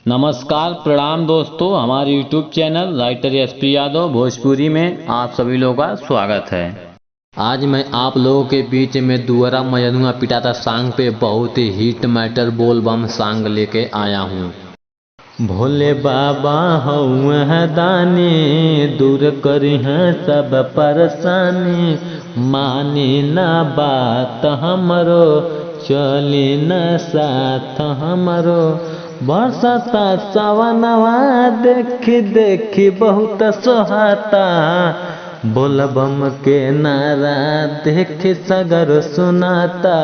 नमस्कार प्रणाम दोस्तों, हमारे YouTube channel writer SP Yadav Bhojpuri में आप सभी लोगों का स्वागत है। आज मैं आप लोगों के बीच में दुअरा मजनुआ पिटाता सॉन्ग पे बहुत ही हिट मैटर बोल बम सॉन्ग लेके आया हूँ। भोले बाबा हउआ दानी दूर करी सब परेशानी, मानी ना बात हमरो चली न साथ हमरो। बरसता सवनवा देखी देखी बहुत सोहाता, बोल बम के नारा देखी सगर सुनाता,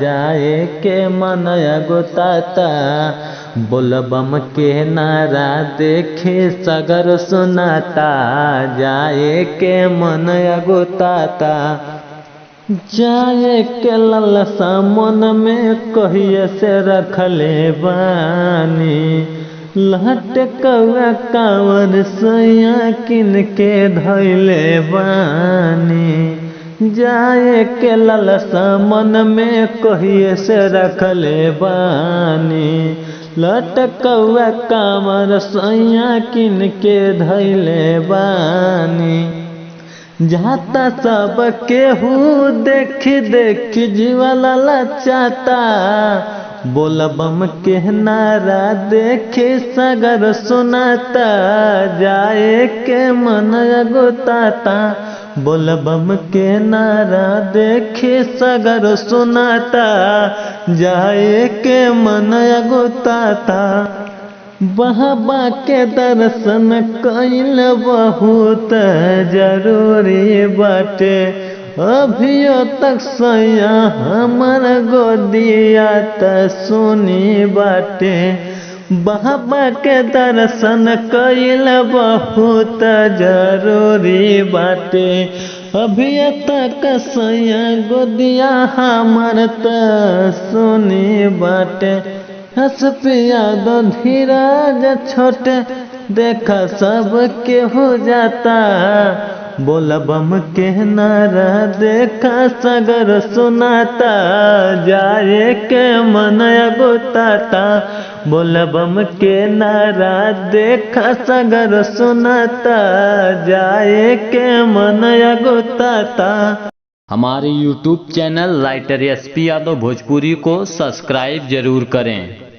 जाए के मन अगुताता। बोल बम के नारा देखी सगर सुनाता, जाए के मन अगुताता। जाए के ललसा मन में कहिए से रखले बानी, लटकवा कांवर सैया किन के धैले बानी। जाए के ललसा मन में कहिए से रखले बानी, लटकवा कांवर सैया किन के धैले बानी। जाता सब केहू देखी देखी जीवा ललचाता, बोल बम के नारा देखी सगर सुनाता, जाए के मन अगुताता। बोल बम के नारा देखी सगर सुनाता, जाए के मन अगुताता। बाबा के दर्शन कइल बहुत जरूरी बाटे, अभियो तक सैया हमर गोदिया त सुनी बाटे। बाबा के दर्शन कइल बहुत जरूरी बाटे, अभियो तक सैया गोदिया हमर त सुनी बाटे। हंस पिया दो धीरज छोटे देखा सब के हो जाता, बोल बम के नारा देखा सगर सुनाता, जाए के मन अगुताता। बोल बम के नारा देखा सगर सुनाता, जाए के मन अगुताता। हमारे YouTube channel writer SP Yadav Bhojpuri को सब्सक्राइब जरूर करें।